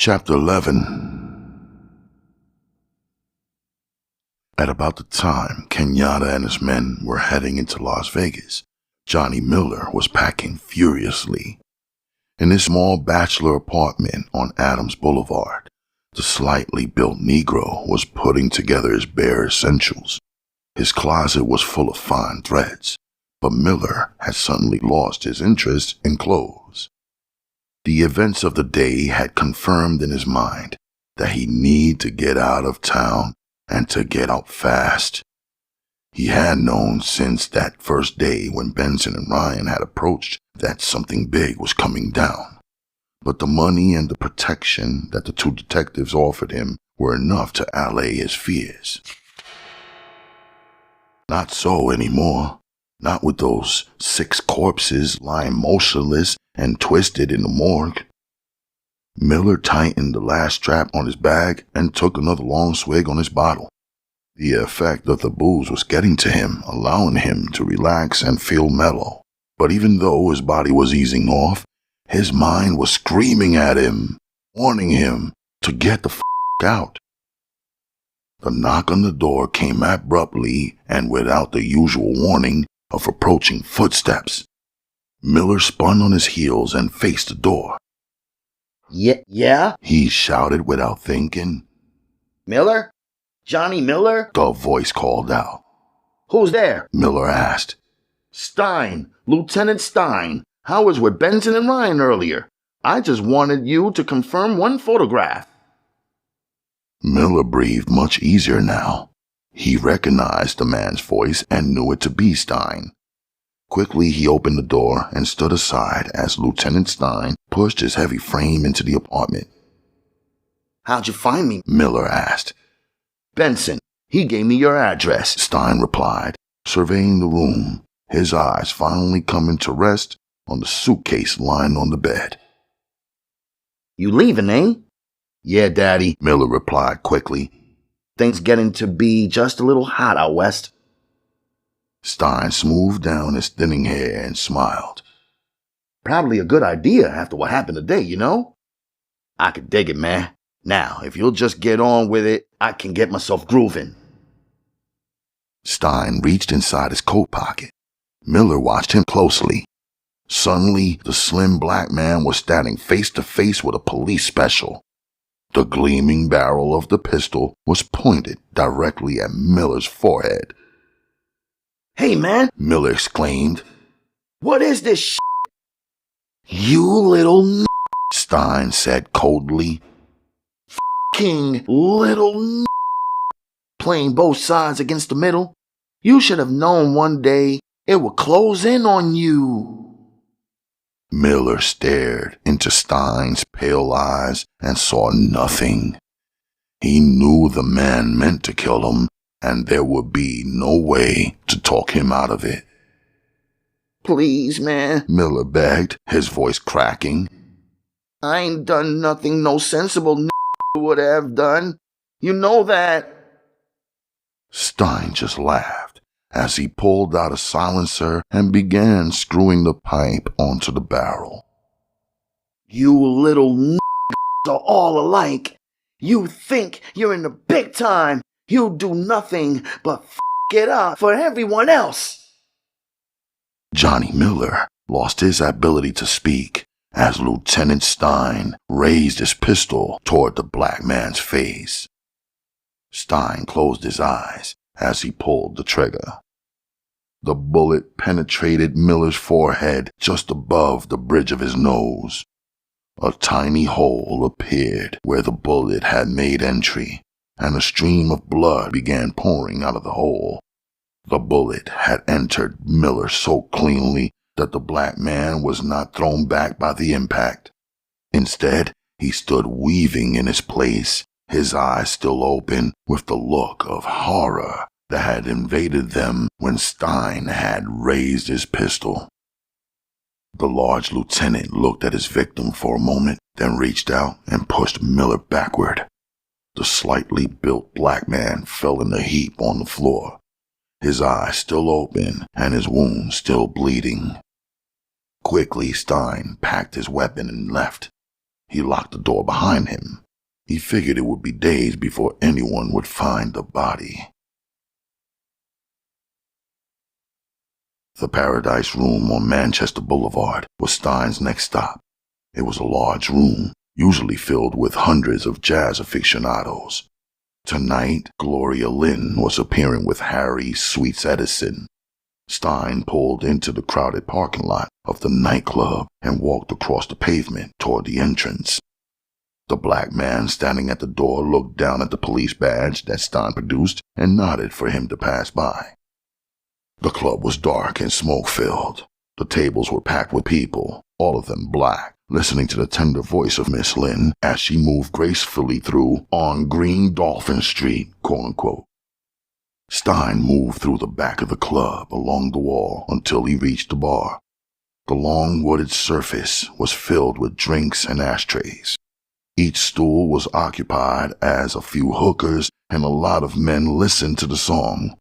Chapter 11. At about the time Kenyatta and his men were heading into Las Vegas, Johnny Miller was packing furiously. In his small bachelor apartment on Adams Boulevard, the slightly built Negro was putting together his bare essentials. His closet was full of fine threads, but Miller had suddenly lost his interest in clothes. The events of the day had confirmed in his mind that he needed to get out of town and to get out fast. He had known since that first day when Benson and Ryan had approached that something big was coming down, but the money and the protection that the two detectives offered him were enough to allay his fears. Not so anymore. Not with those 6 corpses lying motionless and twisted in the morgue. Miller tightened the last strap on his bag and took another long swig on his bottle. The effect of the booze was getting to him, allowing him to relax and feel mellow. But even though his body was easing off, his mind was screaming at him, warning him to get the f*** out. The knock on the door came abruptly and without the usual warning of approaching footsteps. Miller spun on his heels and faced the door. Yeah? He shouted without thinking. Miller? Johnny Miller? The voice called out. Who's there? Miller asked. Stein, Lieutenant Stein. I was with Benson and Ryan earlier. I just wanted you to confirm one photograph. Miller breathed much easier now. He recognized the man's voice and knew it to be Stein. Quickly he opened the door and stood aside as Lieutenant Stein pushed his heavy frame into the apartment. How'd you find me? Miller asked. Benson. He gave me your address, Stein replied, surveying the room, his eyes finally coming to rest on the suitcase lying on the bed. You leaving, eh? Yeah, Daddy, Miller replied quickly. Things getting to be just a little hot out west. Stein smoothed down his thinning hair and smiled. Probably a good idea after what happened today, you know? I could dig it, man. Now, if you'll just get on with it, I can get myself grooving. Stein reached inside his coat pocket. Miller watched him closely. Suddenly, the slim black man was standing face to face with a police special. The gleaming barrel of the pistol was pointed directly at Miller's forehead. Hey, man, Miller exclaimed. What is this shit? You little n***, Stein said coldly. F***ing little n***, playing both sides against the middle. You should have known one day it would close in on you. Miller stared into Stein's pale eyes and saw nothing. He knew the man meant to kill him, and there would be no way to talk him out of it. Please, man, Miller begged, his voice cracking. I ain't done nothing no sensible n*** would have done. You know that. Stein just laughed as he pulled out a silencer and began screwing the pipe onto the barrel. You little n***s are all alike. You think you're in the big time. You do nothing but f*** it up for everyone else. Johnny Miller lost his ability to speak as Lieutenant Stein raised his pistol toward the black man's face. Stein closed his eyes as he pulled the trigger. The bullet penetrated Miller's forehead just above the bridge of his nose. A tiny hole appeared where the bullet had made entry, and a stream of blood began pouring out of the hole. The bullet had entered Miller so cleanly that the black man was not thrown back by the impact. Instead, he stood weaving in his place, his eyes still open with the look of horror that had invaded them when Stein had raised his pistol. The large lieutenant looked at his victim for a moment, then reached out and pushed Miller backward. The slightly built black man fell in a heap on the floor, his eyes still open and his wound still bleeding. Quickly, Stein packed his weapon and left. He locked the door behind him. He figured it would be days before anyone would find the body. The Paradise Room on Manchester Boulevard was Stein's next stop. It was a large room, usually filled with hundreds of jazz aficionados. Tonight, Gloria Lynn was appearing with Harry Sweets Edison. Stein pulled into the crowded parking lot of the nightclub and walked across the pavement toward the entrance. The black man standing at the door looked down at the police badge that Stein produced and nodded for him to pass by. The club was dark and smoke-filled. The tables were packed with people, all of them black, listening to the tender voice of Miss Lynn as she moved gracefully through on Green Dolphin Street, quote-unquote. Stein moved through the back of the club along the wall until he reached the bar. The long wooded surface was filled with drinks and ashtrays. Each stool was occupied as a few hookers and a lot of men listened to the song.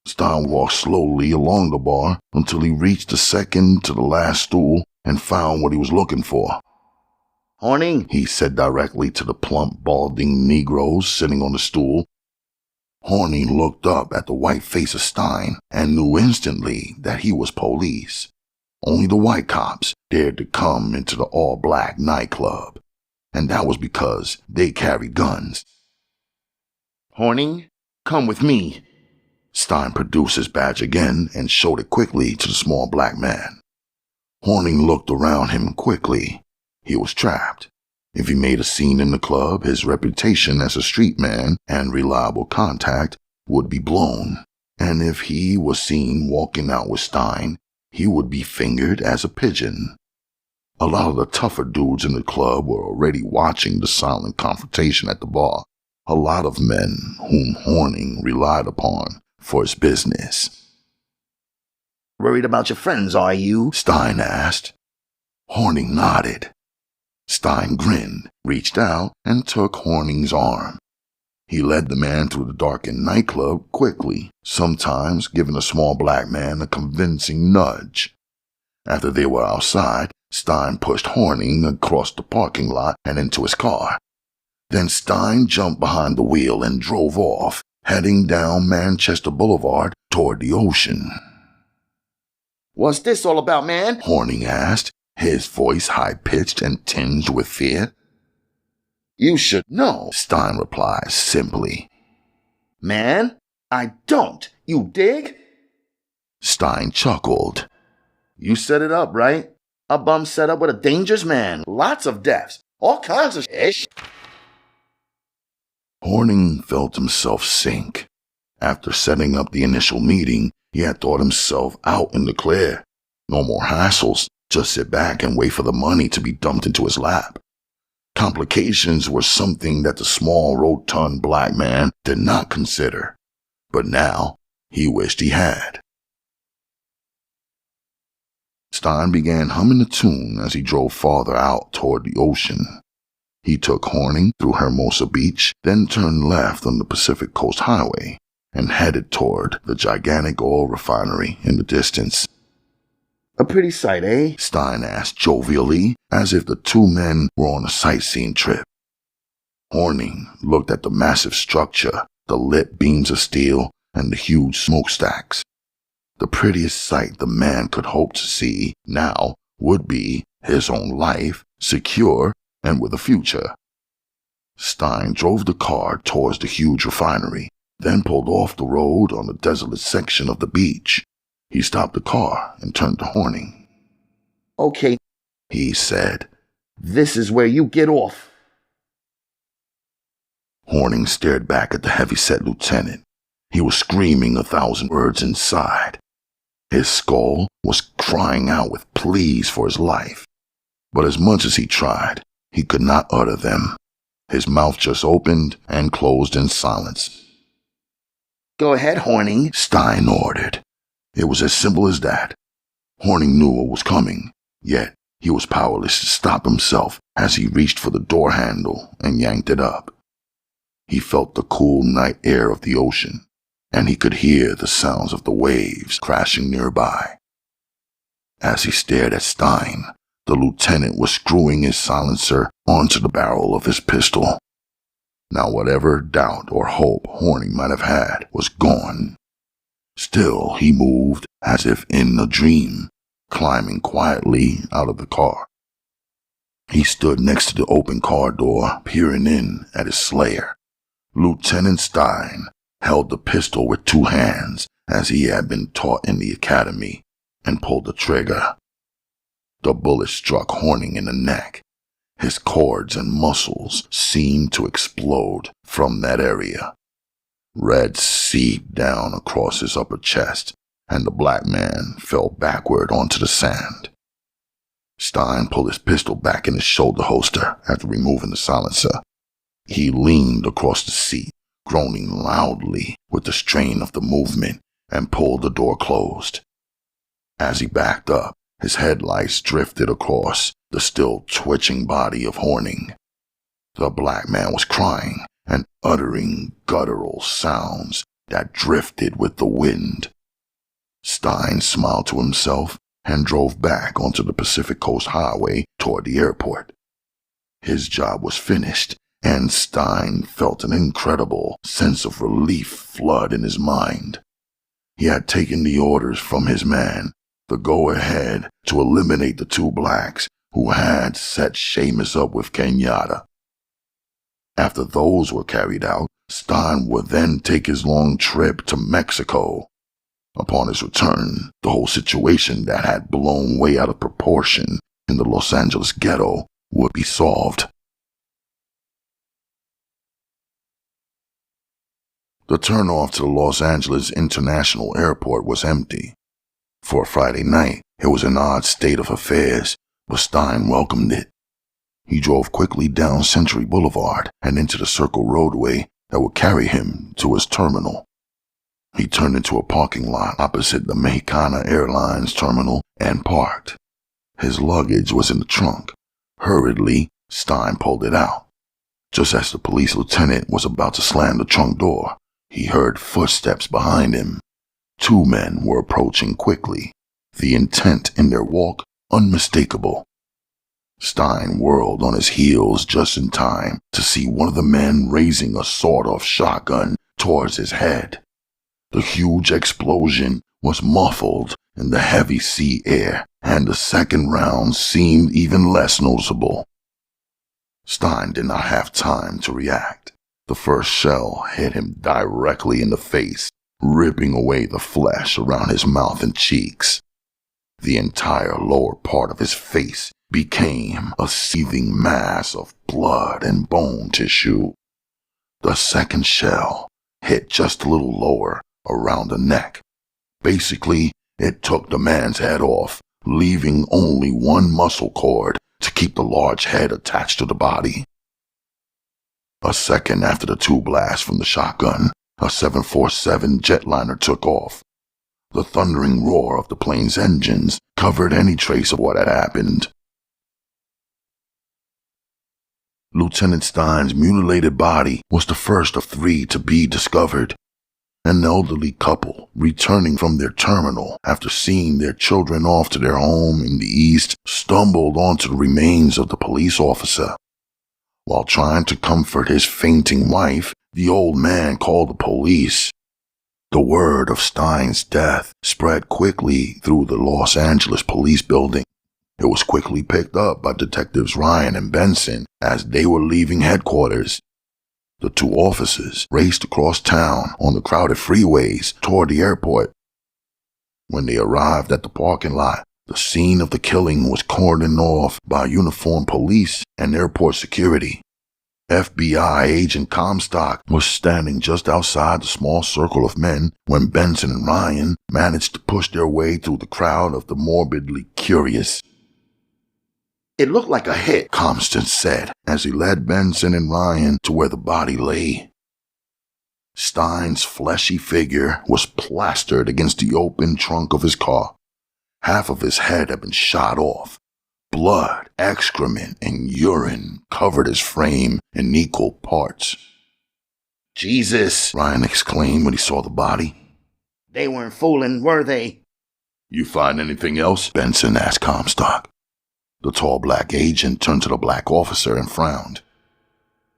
Stein walked slowly along the bar until he reached the second to the last stool and found what he was looking for. "Horning," he said directly to the plump, balding Negroes sitting on the stool. Horning looked up at the white face of Stein and knew instantly that he was police. Only the white cops dared to come into the all-black nightclub, and that was because they carried guns. "Horning, come with me." Stein produced his badge again and showed it quickly to the small black man. Horning looked around him quickly. He was trapped. If he made a scene in the club, his reputation as a street man and reliable contact would be blown. And if he was seen walking out with Stein, he would be fingered as a pigeon. A lot of the tougher dudes in the club were already watching the silent confrontation at the bar. A lot of men whom Horning relied upon for his business. "Worried about your friends, are you?" Stein asked. Horning nodded. Stein grinned, reached out, and took Horning's arm. He led the man through the darkened nightclub quickly, sometimes giving the small black man a convincing nudge. After they were outside, Stein pushed Horning across the parking lot and into his car. Then Stein jumped behind the wheel and drove off, heading down Manchester Boulevard toward the ocean. "What's this all about, man?" Horning asked, his voice high-pitched and tinged with fear. "You should know," Stein replied simply. "Man, I don't. You dig?" Stein chuckled. "You set it up, right? A bum set up with a dangerous man. Lots of deaths. All kinds of shit." Horning felt himself sink. After setting up the initial meeting, he had thought himself out in the clear. No more hassles. Just sit back and wait for the money to be dumped into his lap. Complications were something that the small, rotund black man did not consider. But now, he wished he had. Stein began humming a tune as he drove farther out toward the ocean. He took Horning through Hermosa Beach, then turned left on the Pacific Coast Highway and headed toward the gigantic oil refinery in the distance. "A pretty sight, eh?" Stein asked jovially, as if the two men were on a sightseeing trip. Horning looked at the massive structure, the lit beams of steel, and the huge smokestacks. The prettiest sight the man could hope to see now would be his own life, secure and with a future. Stein drove the car towards the huge refinery, then pulled off the road on the desolate section of the beach. He stopped the car and turned to Horning. "Okay," he said. "This is where you get off." Horning stared back at the heavy-set lieutenant. He was screaming 1,000 words inside. His skull was crying out with pleas for his life. But as much as he tried, he could not utter them. His mouth just opened and closed in silence. "Go ahead, Horning," Stein ordered. It was as simple as that. Horning knew what was coming, yet he was powerless to stop himself as he reached for the door handle and yanked it up. He felt the cool night air of the ocean, and he could hear the sounds of the waves crashing nearby. As he stared at Stein, the lieutenant was screwing his silencer onto the barrel of his pistol. Now whatever doubt or hope Horning might have had was gone. Still, he moved as if in a dream, climbing quietly out of the car. He stood next to the open car door, peering in at his slayer. Lieutenant Stein held the pistol with two hands, as he had been taught in the academy, and pulled the trigger. The bullet struck Horning in the neck. His cords and muscles seemed to explode from that area. Red seeped down across his upper chest, and the black man fell backward onto the sand. Stein pulled his pistol back in his shoulder holster after removing the silencer. He leaned across the seat, groaning loudly with the strain of the movement, and pulled the door closed. As he backed up, his headlights drifted across the still twitching body of Horning. The black man was crying and uttering guttural sounds that drifted with the wind. Stein smiled to himself and drove back onto the Pacific Coast Highway toward the airport. His job was finished, and Stein felt an incredible sense of relief flood in his mind. He had taken the orders from his man, the go-ahead to eliminate the two blacks who had set Seamus up with Kenyatta. After those were carried out, Stein would then take his long trip to Mexico. Upon his return, the whole situation that had blown way out of proportion in the Los Angeles ghetto would be solved. The turnoff to the Los Angeles International Airport was empty. For a Friday night, it was an odd state of affairs, but Stein welcomed it. He drove quickly down Century Boulevard and into the circle roadway that would carry him to his terminal. He turned into a parking lot opposite the Mexicana Airlines terminal and parked. His luggage was in the trunk. Hurriedly, Stein pulled it out. Just as the police lieutenant was about to slam the trunk door, he heard footsteps behind him. Two men were approaching quickly, the intent in their walk unmistakable. Stein whirled on his heels just in time to see one of the men raising a sawed-off shotgun towards his head. The huge explosion was muffled in the heavy sea air, and the second round seemed even less noticeable. Stein did not have time to react. The first shell hit him directly in the face, ripping away the flesh around his mouth and cheeks. The entire lower part of his face became a seething mass of blood and bone tissue. The second shell hit just a little lower, around the neck. Basically, it took the man's head off, leaving only one muscle cord to keep the large head attached to the body. A second after the two blasts from the shotgun, a 747 jetliner took off. The thundering roar of the plane's engines covered any trace of what had happened. Lieutenant Stein's mutilated body was the first of three to be discovered. An elderly couple, returning from their terminal after seeing their children off to their home in the east, stumbled onto the remains of the police officer. While trying to comfort his fainting wife, the old man called the police. The word of Stein's death spread quickly through the Los Angeles police building. It was quickly picked up by Detectives Ryan and Benson as they were leaving headquarters. The two officers raced across town on the crowded freeways toward the airport. When they arrived at the parking lot, the scene of the killing was cordoned off by uniformed police and airport security. FBI agent Comstock was standing just outside the small circle of men when Benson and Ryan managed to push their way through the crowd of the morbidly curious. It looked like a hit, Comstock said as he led Benson and Ryan to where the body lay. Stein's fleshy figure was plastered against the open trunk of his car. Half of his head had been shot off. Blood, excrement, and urine covered his frame in equal parts. Jesus, Ryan exclaimed when he saw the body. They weren't fooling, were they? You find anything else? Benson asked Comstock. The tall black agent turned to the black officer and frowned.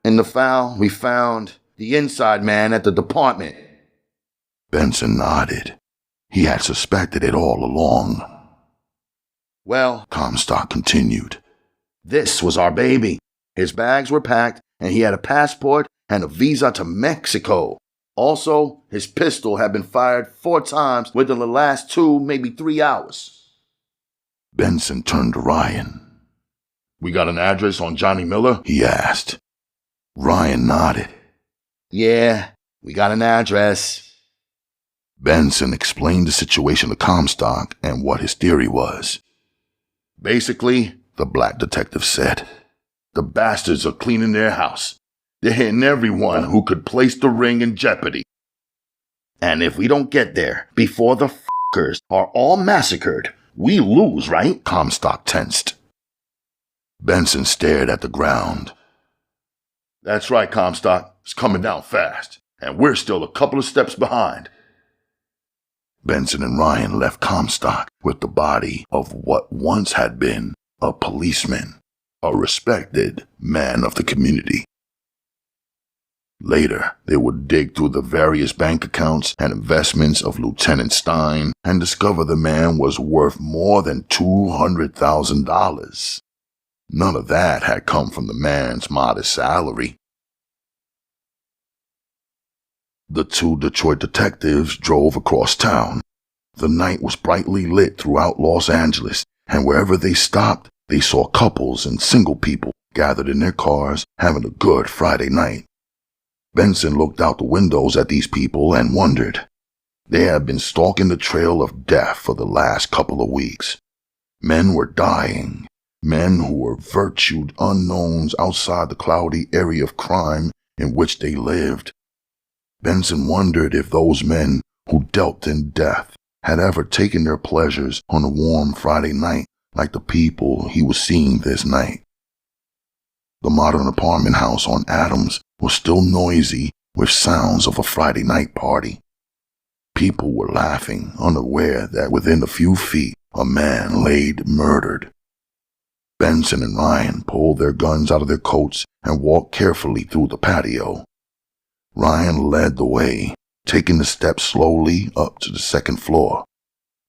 In the file, we found the inside man at the department. Benson nodded. He had suspected it all along. Well, Comstock continued, this was our baby. His bags were packed, and he had a passport and a visa to Mexico. Also, his pistol had been fired 4 times within the last 2, maybe 3 hours. Benson turned to Ryan. We got an address on Johnny Miller? He asked. Ryan nodded. Yeah, we got an address. Benson explained the situation to Comstock and what his theory was. Basically, the black detective said, the bastards are cleaning their house. They're hitting everyone who could place the ring in jeopardy. And if we don't get there before the fuckers are all massacred, we lose, right? Comstock tensed. Benson stared at the ground. That's right, Comstock. It's coming down fast, and we're still a couple of steps behind. Benson and Ryan left Comstock with the body of what once had been a policeman, a respected man of the community. Later, they would dig through the various bank accounts and investments of Lieutenant Stein and discover the man was worth more than $200,000. None of that had come from the man's modest salary. The 2 Detroit detectives drove across town. The night was brightly lit throughout Los Angeles, and wherever they stopped, they saw couples and single people gathered in their cars having a good Friday night. Benson looked out the windows at these people and wondered. They had been stalking the trail of death for the last couple of weeks. Men were dying, men who were virtued unknowns outside the cloudy area of crime in which they lived. Benson wondered if those men who dealt in death had ever taken their pleasures on a warm Friday night like the people he was seeing this night. The modern apartment house on Adams was still noisy with sounds of a Friday night party. People were laughing, unaware that within a few feet a man laid murdered. Benson and Ryan pulled their guns out of their coats and walked carefully through the patio. Ryan led the way, taking the steps slowly up to the 2nd floor.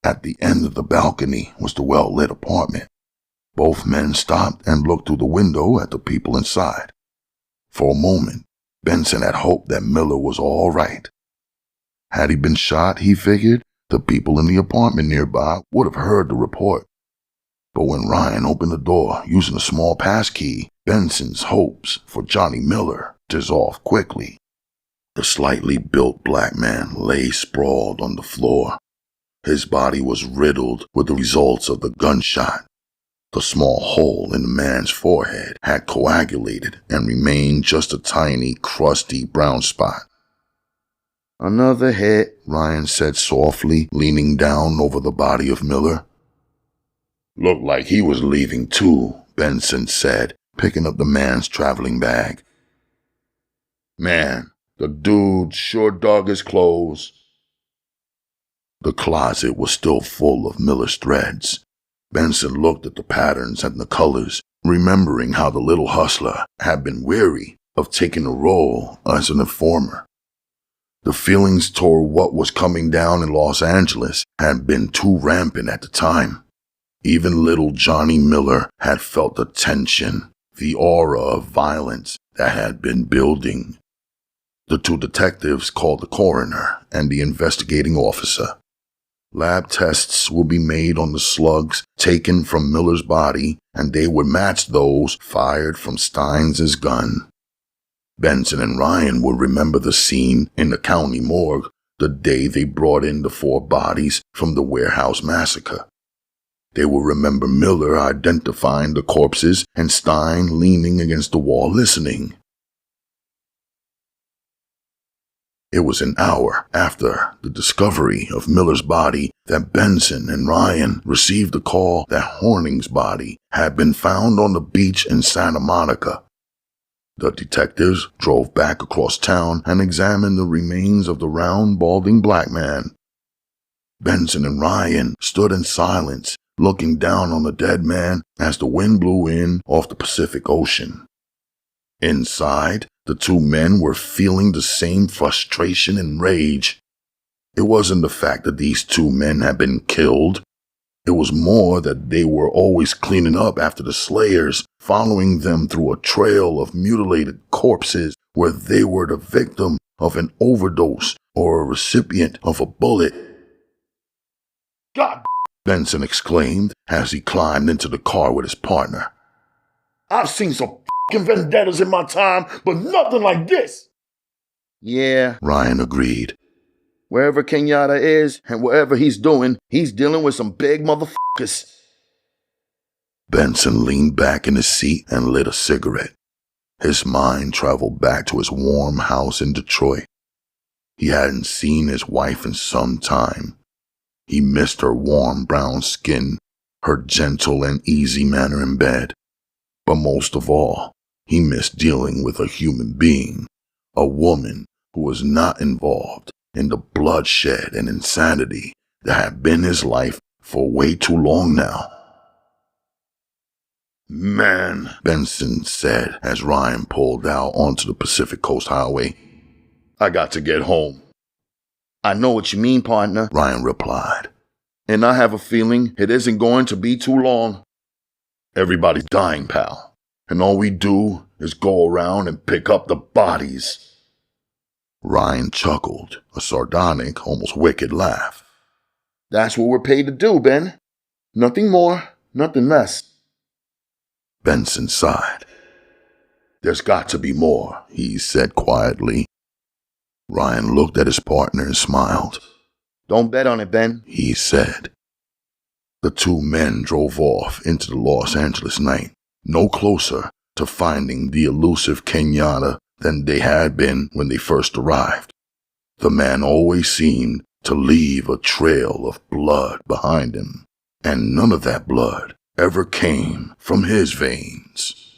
At the end of the balcony was the well-lit apartment. Both men stopped and looked through the window at the people inside. For a moment, Benson had hoped that Miller was all right. Had he been shot, he figured, the people in the apartment nearby would have heard the report. But when Ryan opened the door using a small passkey, Benson's hopes for Johnny Miller dissolved quickly. The slightly built black man lay sprawled on the floor. His body was riddled with the results of the gunshot. The small hole in the man's forehead had coagulated and remained just a tiny, crusty brown spot. Another hit, Ryan said softly, leaning down over the body of Miller. Looked like he was leaving too, Benson said, picking up the man's traveling bag. Man, the dude sure dug his clothes. The closet was still full of Miller's threads. Benson looked at the patterns and the colors, remembering how the little hustler had been weary of taking a role as an informer. The feelings toward what was coming down in Los Angeles had been too rampant at the time. Even little Johnny Miller had felt the tension, the aura of violence that had been building. The 2 detectives called the coroner and the investigating officer. Lab tests would be made on the slugs taken from Miller's body, and they would match those fired from Stein's gun. Benson and Ryan would remember the scene in the county morgue the day they brought in the 4 bodies from the warehouse massacre. They would remember Miller identifying the corpses and Stein leaning against the wall listening. It was an hour after the discovery of Miller's body that Benson and Ryan received the call that Horning's body had been found on the beach in Santa Monica. The detectives drove back across town and examined the remains of the round, balding black man. Benson and Ryan stood in silence, looking down on the dead man as the wind blew in off the Pacific Ocean. Inside, the two men were feeling the same frustration and rage. It wasn't the fact that these two men had been killed. It was more that they were always cleaning up after the slayers, following them through a trail of mutilated corpses where they were the victim of an overdose or a recipient of a bullet. God, Benson exclaimed as he climbed into the car with his partner. I've seen some fucking vendettas in my time, but nothing like this. Yeah, Ryan agreed. wherever Kenyatta is and whatever he's doing, he's dealing with some big motherfuckers. Benson leaned back in his seat and lit a cigarette. His mind traveled back to his warm house in Detroit. He hadn't seen his wife in some time. He missed her warm brown skin, her gentle and easy manner in bed. But most of all, he missed dealing with a human being, a woman who was not involved in the bloodshed and insanity that had been his life for way too long now. Man, Benson said as Ryan pulled out onto the Pacific Coast Highway. I got to get home. I know what you mean, partner, Ryan replied. And I have a feeling it isn't going to be too long. Everybody's dying, pal. And all we do is go around and pick up the bodies. Ryan chuckled, a sardonic, almost wicked laugh. That's what we're paid to do, Ben. Nothing more, nothing less. Benson sighed. There's got to be more, He said quietly. Ryan looked at his partner and smiled. Don't bet on it, Ben. He said. The two men drove off into the Los Angeles night, no closer to finding the elusive Kenyatta than they had been when they first arrived. The man always seemed to leave a trail of blood behind him, and none of that blood ever came from his veins.